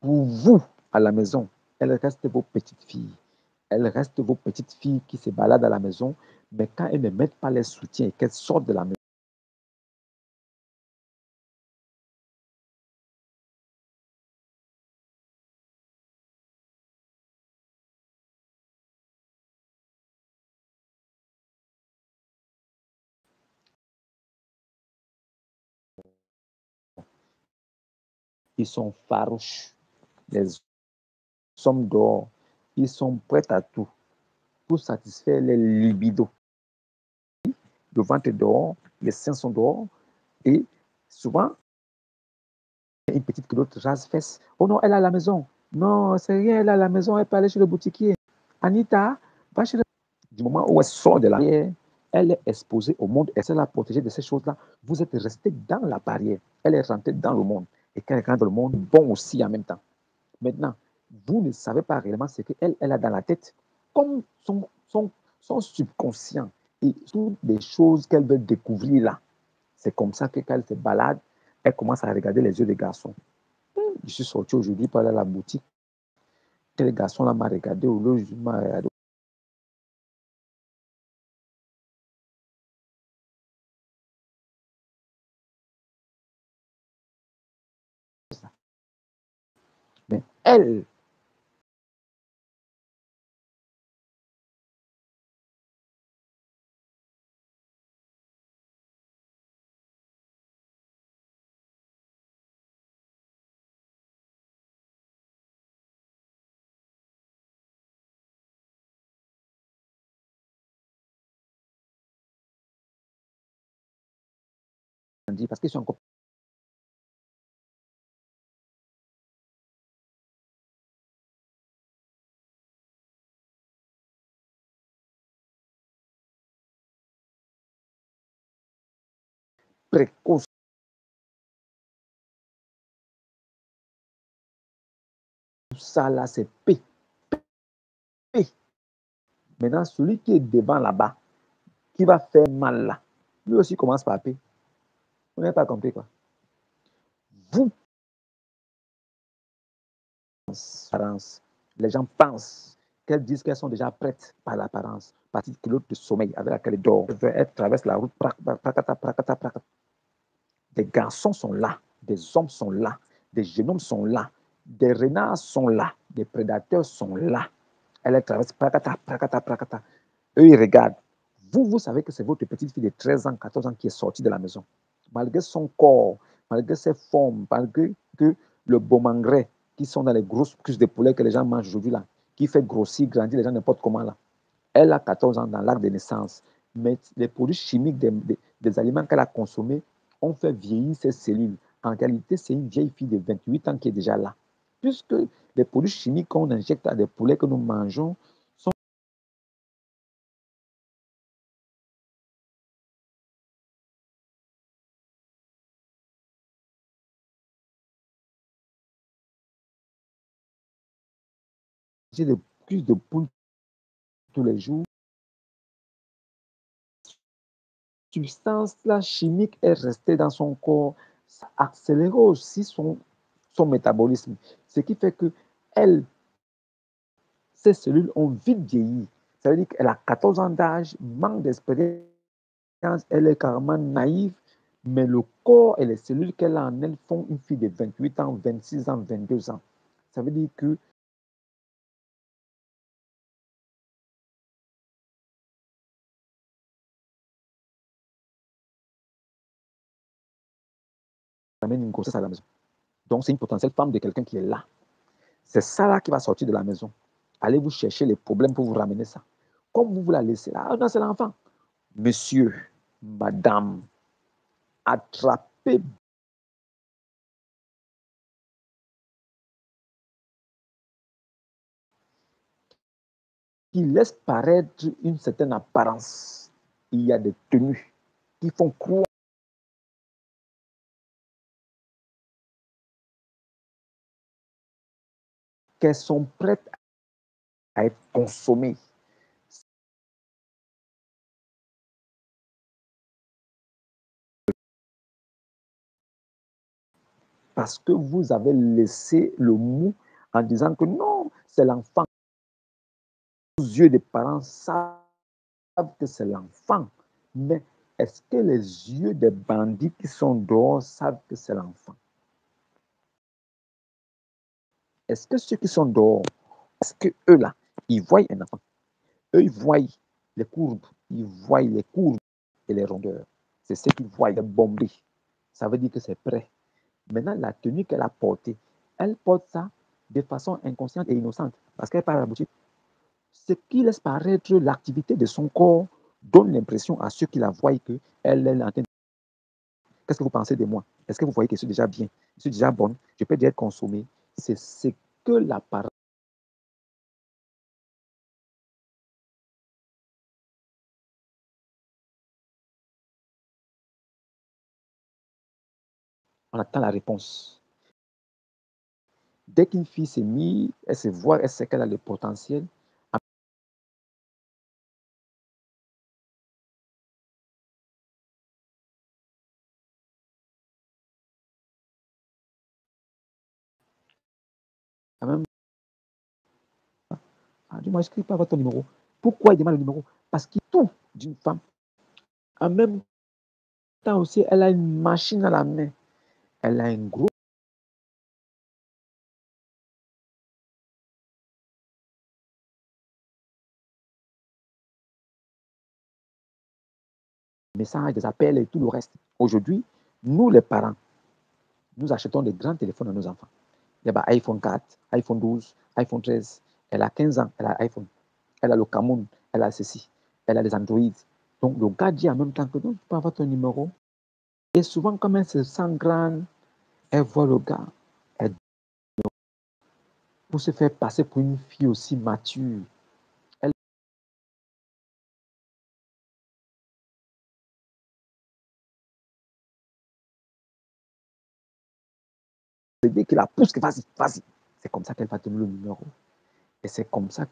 Pour vous, à la maison, elles restent vos petites filles. Elles restent vos petites filles qui se baladent à la maison, mais quand elles ne mettent pas les soutiens et qu'elles sortent de la maison, ils sont farouches. Les hommes dehors, ils sont prêts à tout pour satisfaire les libidos. Le ventre est dehors, les seins sont dehors, et souvent, une petite que l'autre rase-fesse. Oh non, elle est à la maison. Non, c'est rien, elle est à la maison, elle peut aller chez le boutiquier. Anita, va chez le... Du moment où elle sort de la barrière, elle est exposée au monde, elle s'est la protéger de ces choses-là. Vous êtes resté dans la barrière. Elle est rentrée dans le monde. Et quand elle rentre dans le monde, bon aussi en même temps. Maintenant, vous ne savez pas réellement ce qu'elle elle a dans la tête, comme son subconscient et toutes les choses qu'elle veut découvrir là. C'est comme ça que quand elle se balade, elle commence à regarder les yeux des garçons. Je suis sorti aujourd'hui pour aller à la boutique. Tel garçon là m'a regardé, ou l'autre m'a regardé. Mais elle, dit, parce qu'ils sont encore précoces, ça là, c'est P. P. Maintenant, celui qui est devant là-bas, qui va faire mal là, lui aussi commence par P. Vous n'avez pas compris quoi. Vous, les gens pensent qu'elles disent qu'elles sont déjà prêtes par l'apparence, par petite culotte de sommeil avec laquelle elles dorment. Elle traverse la route, prakata, prakata, prakata. Des garçons sont là, des hommes sont là, des jeunes hommes sont là, des renards sont là, des prédateurs sont là. Elle traverse, prakata, prakata, prakata. Eux, ils regardent. Vous savez que c'est votre petite fille de 13 ans, 14 ans qui est sortie de la maison. Malgré son corps, malgré ses formes, malgré que le baume engrais qui sont dans les grosses cuisses de poulet que les gens mangent aujourd'hui là, qui fait grossir, grandir les gens n'importe comment là. Elle a 14 ans dans l'acte de naissance, mais les produits chimiques des aliments qu'elle a consommés ont fait vieillir ses cellules. En réalité, c'est une vieille fille de 28 ans qui est déjà là. Puisque les produits chimiques qu'on injecte à des poulets que nous mangeons sont de plus de poules tous les jours. Substance là, chimique est restée dans son corps. Ça accélère aussi son métabolisme. Ce qui fait que elle, ces cellules ont vite vieilli. Ça veut dire qu'elle a 14 ans d'âge, manque d'expérience, elle est carrément naïve, mais le corps et les cellules qu'elle a en elle font une fille de 28 ans, 26 ans, 22 ans. Ça veut dire que ça amène une grossesse à la maison. Donc, c'est une potentielle femme de quelqu'un qui est là. C'est ça là qui va sortir de la maison. Allez vous chercher les problèmes pour vous ramener ça. Comme vous la laissez là, ah non, c'est l'enfant. Monsieur, madame, attrapez, qui laisse paraître une certaine apparence. Il y a des tenues qui font croire qu'elles sont prêtes à être consommées. Parce que vous avez laissé le mou en disant que non, c'est l'enfant. Les yeux des parents savent que c'est l'enfant, mais est-ce que les yeux des bandits qui sont dehors savent que c'est l'enfant? Est-ce que ceux qui sont dehors, est-ce que eux là, ils voient un enfant? Eux, ils voient les courbes, et les rondeurs. C'est ce qu'ils voient, les bombés. Ça veut dire que c'est prêt. Maintenant, la tenue qu'elle a portée, elle porte ça de façon inconsciente et innocente parce qu'elle part à la boutique. Ce qui laisse paraître l'activité de son corps donne l'impression à ceux qui la voient qu'elle est en train de... Qu'est-ce que vous pensez de moi? Est-ce que vous voyez que je suis déjà bien? Je suis déjà bonne? Je peux déjà être consommée? C'est ce que l'apparence... On attend la réponse. Dès qu'une fille s'est mise, elle se voit, elle sait qu'elle a le potentiel. En même temps, dis-moi, est-ce qu'il peut avoir ton numéro? Pourquoi il demande le numéro? Parce qu'il tout d'une femme. En même temps aussi, elle a une machine à la main. Elle a un gros message, des appels et tout le reste. Aujourd'hui, nous les parents, nous achetons des grands téléphones à nos enfants. Il y a iPhone 4, iPhone 12, iPhone 13. Elle a 15 ans, elle a iPhone. Elle a le Cameroun, elle a ceci. Elle a les Android. Donc le gars dit en même temps que non, tu peux avoir ton numéro. Et souvent, comme elle se sent grande, elle voit le gars. Elle, pour se faire passer pour une fille aussi mature. Elle se dit qu'il la pousse, que vas-y, vas-y. C'est comme ça qu'elle va donner le numéro. Et c'est comme ça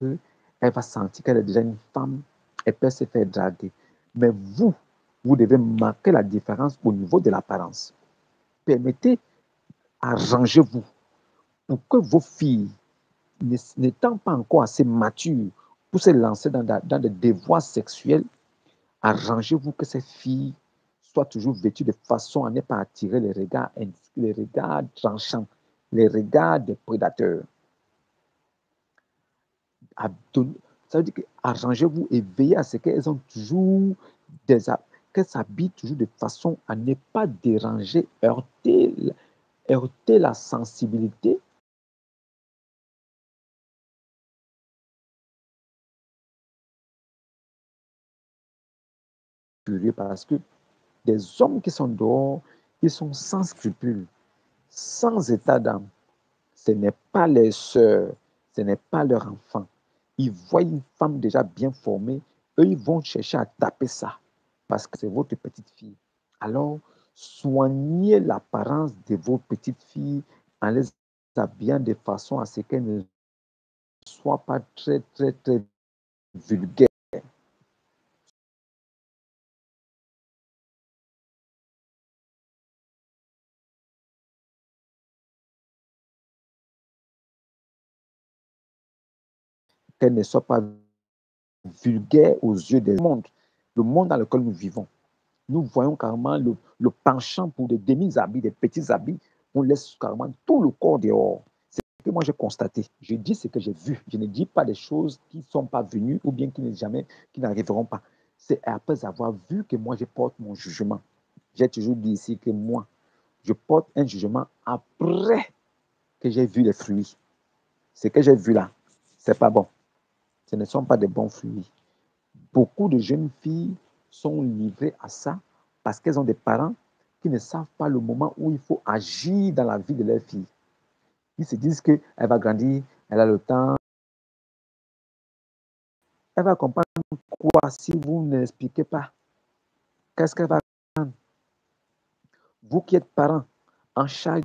qu'elle va sentir qu'elle est déjà une femme. Elle peut se faire draguer. Mais vous devez marquer la différence au niveau de l'apparence. Permettez, arrangez-vous pour que vos filles, n'étant pas encore assez matures pour se lancer dans des devoirs sexuels, arrangez-vous que ces filles soient toujours vêtues de façon à ne pas attirer les regards tranchants, les regards des prédateurs. Ça veut dire que arrangez-vous et veillez à ce qu'elles ont toujours des qu'elles s'habillent toujours de façon à ne pas déranger, heurter la sensibilité. Curieux parce que des hommes qui sont dehors, ils sont sans scrupules, sans état d'âme. Ce n'est pas les sœurs, ce n'est pas leur enfant. Ils voient une femme déjà bien formée, eux, ils vont chercher à taper ça parce que c'est votre petite fille. Alors, soignez l'apparence de vos petites filles en les habillant de façon à ce qu'elles ne soient pas très, très, très vulgaires. Qu'elles ne soient pas vulgaires aux yeux du monde, le monde dans lequel nous vivons. Nous voyons carrément le penchant pour des demi-habits, des petits habits. On laisse carrément tout le corps dehors. C'est ce que moi j'ai constaté. Je dis ce que j'ai vu. Je ne dis pas des choses qui ne sont pas venues ou bien qui n'arriveront pas. C'est après avoir vu que moi je porte mon jugement. J'ai toujours dit ici que moi, je porte un jugement après que j'ai vu les fruits. Ce que j'ai vu là, c'est pas bon. Ce ne sont pas des bons fruits. Beaucoup de jeunes filles sont livrées à ça parce qu'elles ont des parents qui ne savent pas le moment où il faut agir dans la vie de leur fille. Ils se disent qu'elle va grandir, elle a le temps, elle va comprendre quoi si vous ne l'expliquez pas. Qu'est-ce qu'elle va comprendre? Vous qui êtes parents en charge,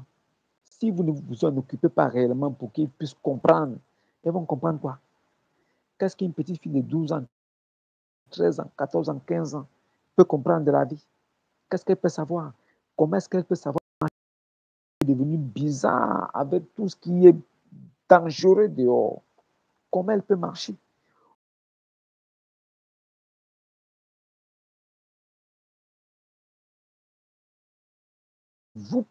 Si vous ne vous en occupez pas réellement pour qu'ils puissent comprendre, ils vont comprendre quoi? Qu'est-ce qu'une petite fille de 12 ans, 13 ans, 14 ans, 15 ans peut comprendre de la vie? Qu'est-ce qu'elle peut savoir? Comment est-ce qu'elle peut savoir qu'elle est devenue bizarre avec tout ce qui est dangereux dehors? Comment elle peut marcher? Vous,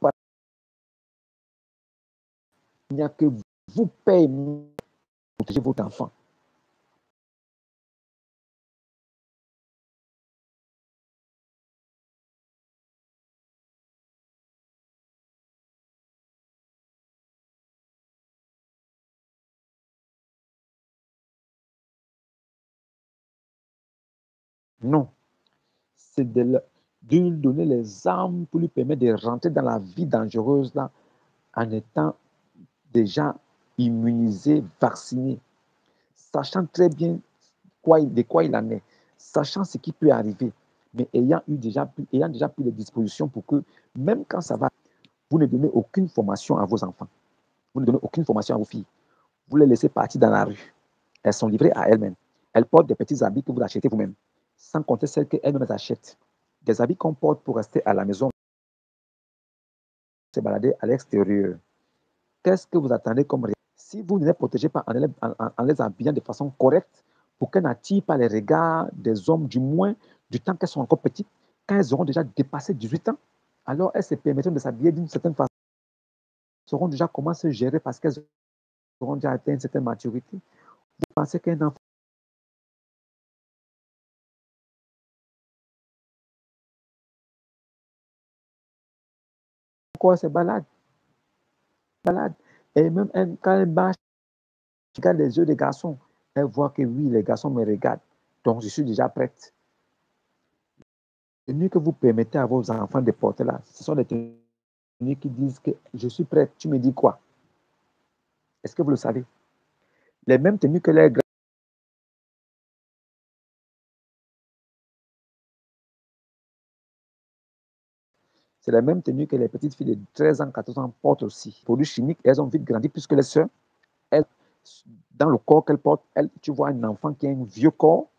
il n'y a que vous payez pour protéger votre enfant. Non, c'est de lui donner les armes pour lui permettre de rentrer dans la vie dangereuse là en étant déjà immunisé, vacciné, sachant très bien de quoi il en est, sachant ce qui peut arriver, mais ayant déjà pris les dispositions pour que même quand ça va, vous ne donnez aucune formation à vos enfants, vous ne donnez aucune formation à vos filles, vous les laissez partir dans la rue. Elles sont livrées à elles-mêmes. Elles portent des petits habits que vous achetez vous-même, sans compter celles qu'elles-mêmes achètent. Des habits qu'on porte pour rester à la maison, se balader à l'extérieur. Qu'est-ce que vous attendez comme réaction? Si vous ne les protégez pas en les habillant de façon correcte, pour qu'elles n'attirent pas les regards des hommes, du moins du temps qu'elles sont encore petites, quand elles auront déjà dépassé 18 ans, alors elles se permettront de s'habiller d'une certaine façon, sauront déjà comment se gérer parce qu'elles auront déjà atteint une certaine maturité. Vous pensez qu'un enfant, quoi, c'est balade, balade. Et même quand elle marche, elle regarde les yeux des garçons, elle voit que oui, les garçons me regardent. Donc, je suis déjà prête. Les tenues que vous permettez à vos enfants de porter là, ce sont des tenues qui disent que je suis prête, tu me dis quoi? Est-ce que vous le savez? Les mêmes tenues que les c'est la même tenue que les petites filles de 13 ans, 14 ans portent aussi. Produits chimiques, elles ont vite grandi puisque les sœurs, elles, dans le corps qu'elles portent, elles, tu vois un enfant qui a un vieux corps,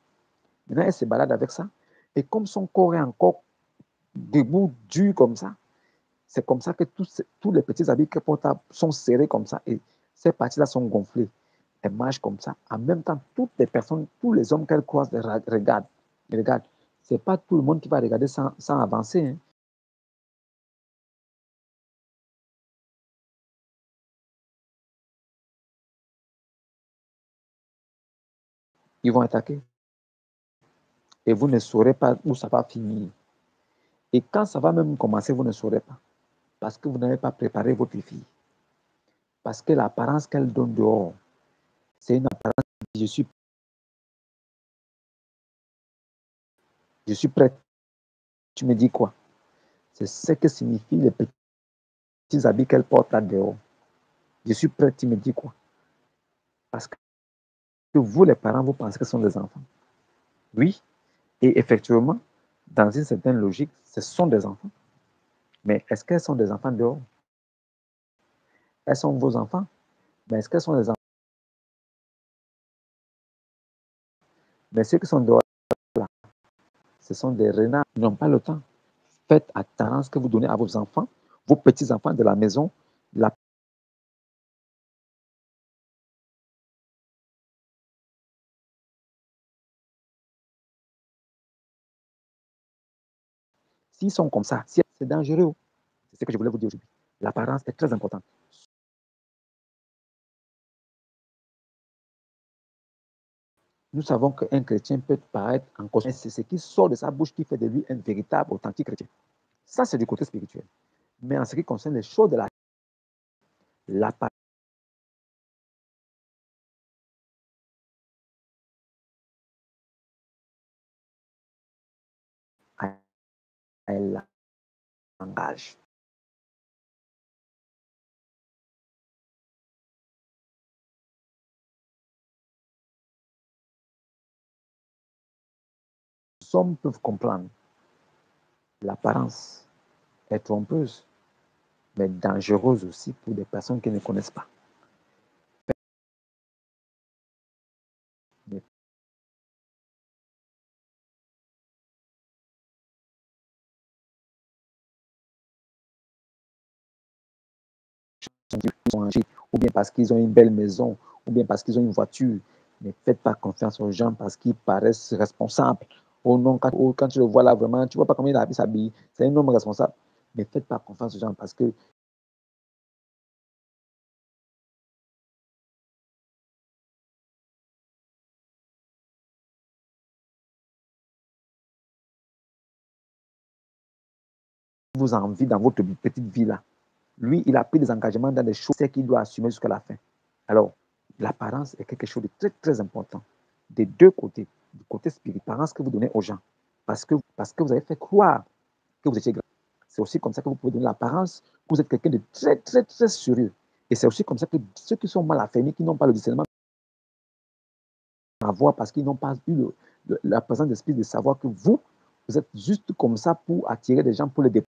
maintenant elle se balade avec ça. Et comme son corps est encore debout, dur comme ça, c'est comme ça que tous les petits habits qu'elle porte sont serrés comme ça. Et ces parties-là sont gonflées. Elle marche comme ça. En même temps, toutes les personnes, tous les hommes qu'elle croise regardent. Regardent. Ce n'est pas tout le monde qui va regarder sans avancer. Hein. Ils vont attaquer. Et vous ne saurez pas où ça va finir. Et quand ça va même commencer, vous ne saurez pas. Parce que vous n'avez pas préparé votre fille. Parce que l'apparence qu'elle donne dehors, c'est une apparence de je suis prête. Tu me dis quoi? C'est ce que signifient les petits habits qu'elle porte là dehors. Je suis prête, tu me dis quoi? Parce que vous, les parents, vous pensez que ce sont des enfants. Oui, et effectivement, dans une certaine logique, ce sont des enfants. Mais est-ce qu'elles sont des enfants dehors? Elles sont vos enfants. Mais est-ce qu'elles sont des enfants? Mais ceux qui sont dehors, là, ce sont des renards. Ils n'ont pas le temps. Faites attention à ce que vous donnez à vos enfants, vos petits-enfants de la maison. La... S'ils sont comme ça, c'est dangereux. C'est ce que je voulais vous dire aujourd'hui. L'apparence est très importante. Nous savons qu'un chrétien peut paraître en costume, mais c'est ce qui sort de sa bouche qui fait de lui un véritable, authentique chrétien. Ça, c'est du côté spirituel. Mais en ce qui concerne les choses de l'apparence, elle engage. Les hommes peuvent comprendre. L'apparence est trompeuse, mais dangereuse aussi pour des personnes qui ne connaissent pas. Mais ils sont âgés, ou bien parce qu'ils ont une belle maison, ou bien parce qu'ils ont une voiture. Ne faites pas confiance aux gens parce qu'ils paraissent responsables. Oh non, quand tu le vois là, vraiment, tu ne vois pas comment il a s'habiller. C'est un homme responsable. Ne faites pas confiance aux gens parce que vous envie dans votre petite vie là. Lui, il a pris des engagements dans des choses qu'il doit assumer jusqu'à la fin. Alors, l'apparence est quelque chose de très, très important. Des deux côtés. Du côté spirituel, l'apparence que vous donnez aux gens. Parce que vous avez fait croire que vous étiez grand. C'est aussi comme ça que vous pouvez donner l'apparence que vous êtes quelqu'un de très, très, très sérieux. Et c'est aussi comme ça que ceux qui sont mal affermis, qui n'ont pas le discernement à voir parce qu'ils n'ont pas eu la présence d'esprit de savoir que vous êtes juste comme ça pour attirer des gens, pour les dépenser.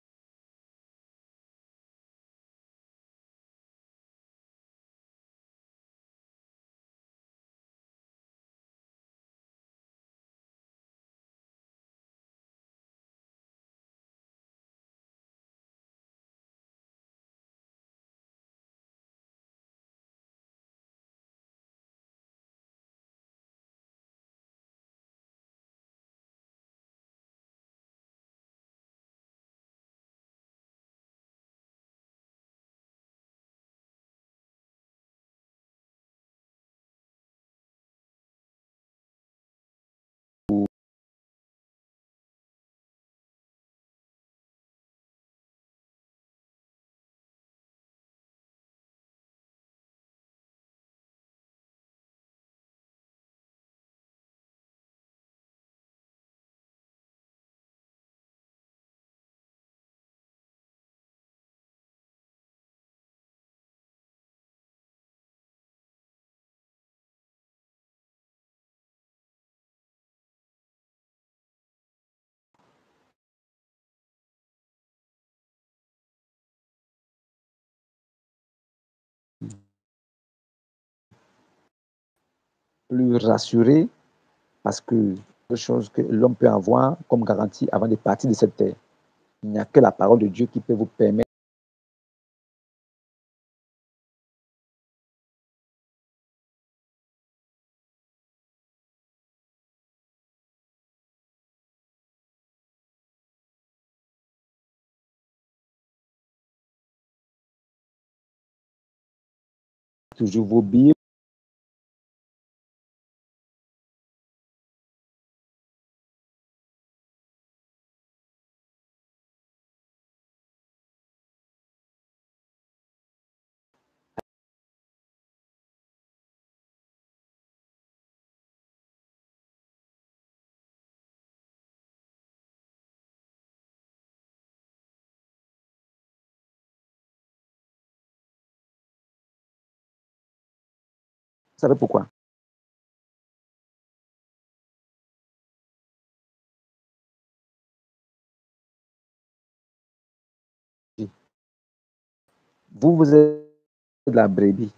Plus rassurés parce que les choses que l'homme peut avoir comme garantie avant de partir de cette terre. Il n'y a que la parole de Dieu qui peut vous permettre. Toujours vos Bibles. Vous savez pourquoi? Vous, vous êtes de la brebis.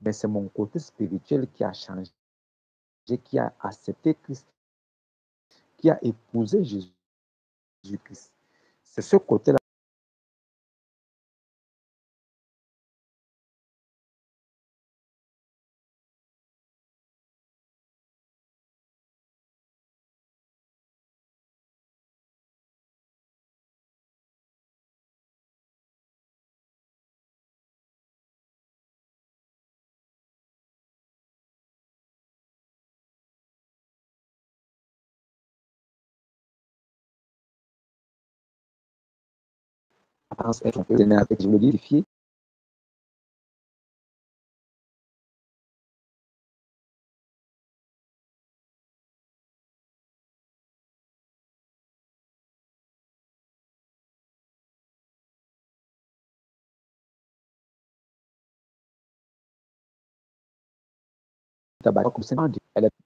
Mais c'est mon côté spirituel qui a changé, qui a accepté Christ, qui a épousé Jésus-Christ. C'est ce côté-là. apparence être un peu avec, je veux le dire, tabac, comme c'est elle est